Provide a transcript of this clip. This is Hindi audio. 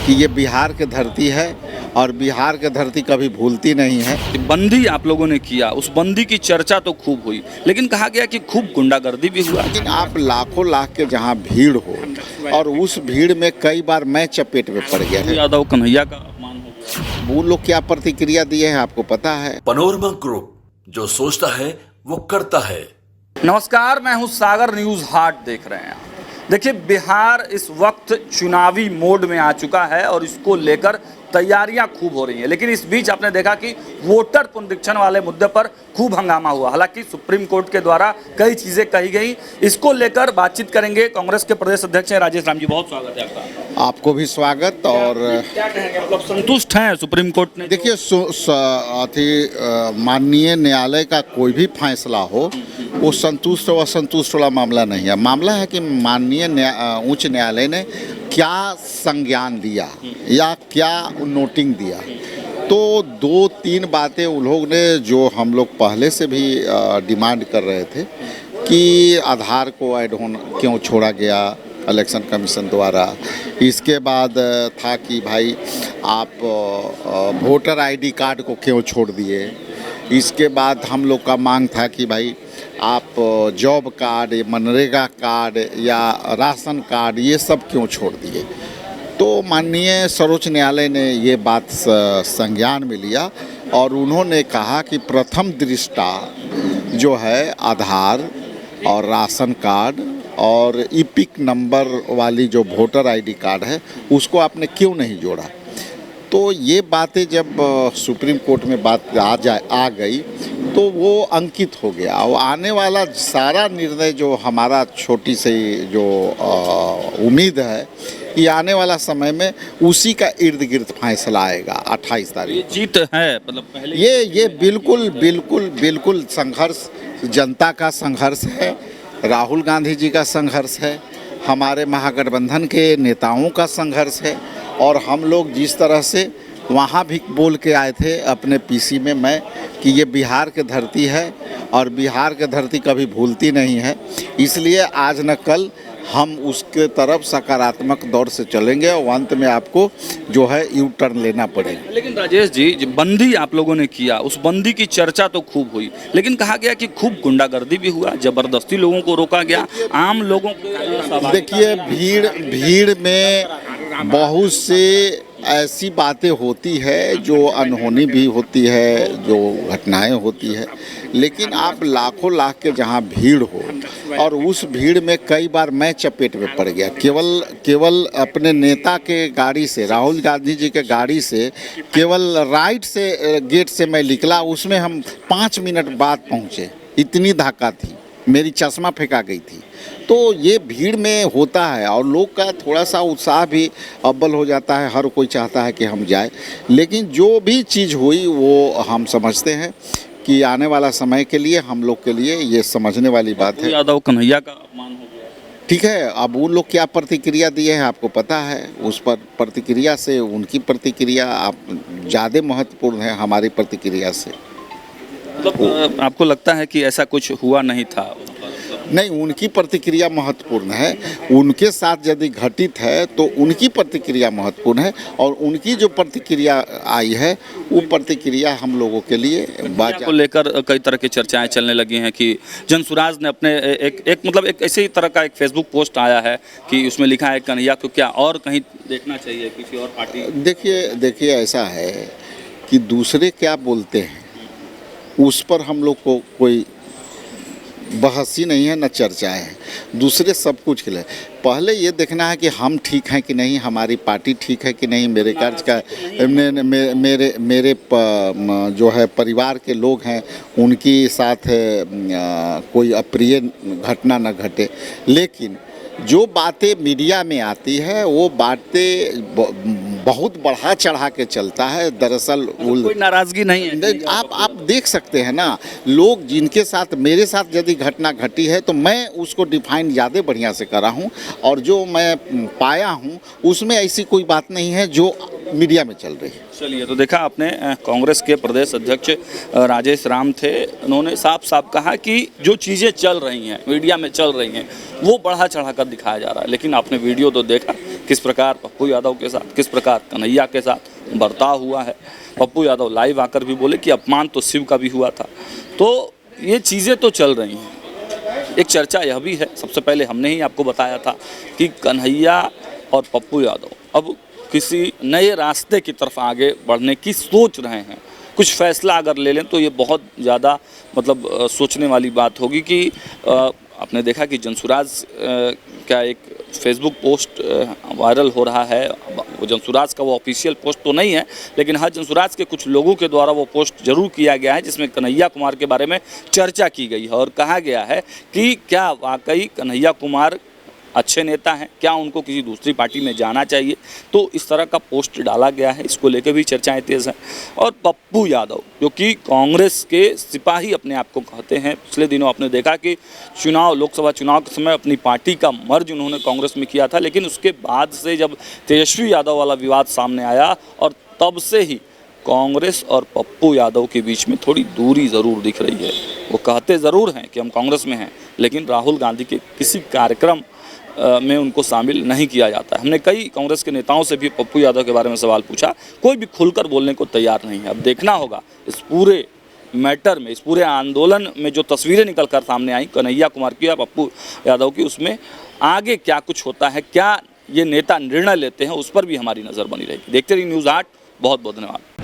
कि ये बिहार की धरती है और बिहार की धरती कभी भूलती नहीं है। बंदी आप लोगों ने किया, उस बंदी की चर्चा तो खूब हुई, लेकिन कहा गया कि खूब गुंडागर्दी भी हुआ। लेकिन आप लाखों लाख के जहाँ भीड़ हो और उस भीड़ में कई बार मैं चपेट में पड़ गया है। यादव कन्हैया का अपमान हो गया। वो लोग क्या प्रतिक्रिया दिए हैं आपको पता है। पनोरमा ग्रुप, जो सोचता है वो करता है। नमस्कार, मैं हूं सागर, न्यूज हाट देख रहे हैं। देखिए, बिहार इस वक्त चुनावी मोड में आ चुका है और इसको लेकर तैयारियां खूब हो रही हैं। लेकिन इस बीच आपने देखा कि वोटर पुनरीक्षण वाले मुद्दे पर खूब हंगामा हुआ। हालांकि सुप्रीम कोर्ट के द्वारा कई चीजें कही गई, इसको लेकर बातचीत करेंगे। कांग्रेस के प्रदेश अध्यक्ष हैं राजेश राम जी, बहुत स्वागत है आपका। आपको भी स्वागत। और क्या कहेंगे, मतलब संतुष्ट हैं सुप्रीम कोर्ट ने? देखिए, माननीय न्यायालय का कोई भी फैसला हो वो संतुष्ट व असंतुष्ट वाला मामला नहीं है। मामला है कि माननीय उच्च न्यायालय ने क्या संज्ञान दिया या क्या नोटिंग दिया। तो दो तीन बातें उन लोग ने, जो हम लोग पहले से भी डिमांड कर रहे थे कि आधार को ऐड होना क्यों छोड़ा गया इलेक्शन कमीशन द्वारा। इसके बाद था कि भाई आप वोटर आईडी कार्ड को क्यों छोड़ दिए। इसके बाद हम लोग का मांग था कि भाई आप जॉब कार्ड, मनरेगा कार्ड या राशन कार्ड ये सब क्यों छोड़ दिए। तो माननीय सर्वोच्च न्यायालय ने ये बात संज्ञान में लिया और उन्होंने कहा कि प्रथम दृष्टा जो है आधार और राशन कार्ड और ईपिक नंबर वाली जो वोटर आईडी कार्ड है उसको आपने क्यों नहीं जोड़ा। तो ये बातें जब सुप्रीम कोर्ट में बात आ गई तो वो अंकित हो गया और आने वाला सारा निर्णय जो हमारा छोटी सी जो उम्मीद है कि आने वाला समय में उसी का इर्द गिर्द फैसला आएगा 28 तारीख। ये जीत है, मतलब पहले ये बिल्कुल बिल्कुल बिल्कुल संघर्ष, जनता का संघर्ष है, राहुल गांधी जी का संघर्ष है, हमारे महागठबंधन के नेताओं का संघर्ष है। और हम लोग जिस तरह से वहाँ भी बोल के आए थे अपने पीसी में मैं कि ये बिहार की धरती है और बिहार की धरती कभी भूलती नहीं है, इसलिए आज न कल हम उसके तरफ सकारात्मक दौर से चलेंगे और अंत में आपको जो है यू टर्न लेना पड़ेगा। लेकिन राजेश जी, जो बंदी आप लोगों ने किया, उस बंदी की चर्चा तो खूब हुई, लेकिन कहा गया कि खूब गुंडागर्दी भी हुआ, जबरदस्ती लोगों को रोका गया, आम लोगों को। देखिए, भीड़ में बहुत से ऐसी बातें होती है जो अनहोनी भी होती है, जो घटनाएं होती है। लेकिन आप लाखों लाख के जहाँ भीड़ हो और उस भीड़ में कई बार मैं चपेट में पड़ गया। केवल अपने नेता के गाड़ी से, राहुल गांधी जी के गाड़ी से केवल राइट से गेट से मैं निकला, उसमें हम 5 मिनट बाद पहुँचे। इतनी धक्का थी, मेरी चश्मा फेंका गई थी। तो ये भीड़ में होता है और लोग का थोड़ा सा उत्साह भी अव्वल हो जाता है, हर कोई चाहता है कि हम जाए। लेकिन जो भी चीज़ हुई वो हम समझते हैं कि आने वाला समय के लिए हम लोग के लिए ये समझने वाली बात है। यादव कन्हैया का अपमान हो गया। ठीक है, अब वो लोग क्या प्रतिक्रिया दिए हैं आपको पता है। उस पर प्रतिक्रिया से उनकी प्रतिक्रिया आप ज़्यादा महत्वपूर्ण है हमारी प्रतिक्रिया से। मतलब आपको लगता है कि ऐसा कुछ हुआ नहीं था? नहीं, उनकी प्रतिक्रिया महत्वपूर्ण है। उनके साथ यदि घटित है तो उनकी प्रतिक्रिया महत्वपूर्ण है और उनकी जो प्रतिक्रिया आई है वो प्रतिक्रिया हम लोगों के लिए को लेकर कई तरह की चर्चाएं चलने लगी हैं कि जनसुराज ने अपने एक ऐसे ही तरह का एक फेसबुक पोस्ट आया है कि उसमें लिखा है कन्हैया को क्या और कहीं देखना चाहिए, किसी और पार्टी। देखिए ऐसा है कि दूसरे क्या बोलते हैं उस पर हम लोग को कोई बहस ही नहीं है, न चर्चाएं हैं। दूसरे सब कुछ के लिए पहले ये देखना है कि हम ठीक हैं कि नहीं, हमारी पार्टी ठीक है कि नहीं, मेरे कार्य का मेरे जो है परिवार के लोग हैं उनकी साथ कोई अप्रिय घटना न घटे। लेकिन जो बातें मीडिया में आती है वो बातें बहुत बढ़ा चढ़ा के चलता है। दरअसल कोई नाराज़गी नहीं है। आप देख सकते हैं ना, लोग जिनके साथ मेरे साथ यदि घटना घटी है तो मैं उसको डिफाइन ज़्यादा बढ़िया से करा हूँ और जो मैं पाया हूँ उसमें ऐसी कोई बात नहीं है जो मीडिया में चल रही है। चलिए, तो देखा आपने, कांग्रेस के प्रदेश अध्यक्ष राजेश राम थे। उन्होंने साफ साफ कहा कि जो चीज़ें चल रही हैं, मीडिया में चल रही हैं, वो बढ़ा चढ़ा कर दिखाया जा रहा है। लेकिन आपने वीडियो तो देखा, किस प्रकार पप्पू यादव के साथ, किस प्रकार कन्हैया के साथ बर्ताव हुआ है। पप्पू यादव लाइव आकर भी बोले कि अपमान तो शिव का भी हुआ था। तो ये चीज़ें तो चल रही हैं। एक चर्चा यह भी है, सबसे पहले हमने ही आपको बताया था कि कन्हैया और पप्पू यादव अब किसी नए रास्ते की तरफ आगे बढ़ने की सोच रहे हैं। कुछ फैसला अगर ले लें तो ये बहुत ज़्यादा मतलब सोचने वाली बात होगी कि आपने देखा कि जनसुराज का एक फेसबुक पोस्ट वायरल हो रहा है। वो जनसुराज का वो ऑफिशियल पोस्ट तो नहीं है, लेकिन हाँ जनसुराज के कुछ लोगों के द्वारा वो पोस्ट जरूर किया गया है, जिसमें कन्हैया कुमार के बारे में चर्चा की गई है और कहा गया है कि क्या वाकई कन्हैया कुमार अच्छे नेता हैं, क्या उनको किसी दूसरी पार्टी में जाना चाहिए। तो इस तरह का पोस्ट डाला गया है, इसको लेकर भी चर्चाएं तेज़ हैं। और पप्पू यादव जो कि कांग्रेस के सिपाही अपने आप को कहते हैं, पिछले दिनों आपने देखा कि लोकसभा चुनाव के समय अपनी पार्टी का मर्ज उन्होंने कांग्रेस में किया था, लेकिन उसके बाद से जब तेजस्वी यादव वाला विवाद सामने आया और तब से ही कांग्रेस और पप्पू यादव के बीच में थोड़ी दूरी ज़रूर दिख रही है। वो कहते ज़रूर हैं कि हम कांग्रेस में हैं, लेकिन राहुल गांधी के किसी कार्यक्रम में उनको शामिल नहीं किया जाता है। हमने कई कांग्रेस के नेताओं से भी पप्पू यादव के बारे में सवाल पूछा, कोई भी खुलकर बोलने को तैयार नहीं है। अब देखना होगा इस पूरे मैटर में, इस पूरे आंदोलन में जो तस्वीरें निकल कर सामने आई कन्हैया कुमार की या पप्पू यादव की, उसमें आगे क्या कुछ होता है, क्या ये नेता निर्णय लेते हैं, उस पर भी हमारी नज़र बनी रहेगी। देखते रहिए न्यूज़ 8। बहुत बहुत धन्यवाद।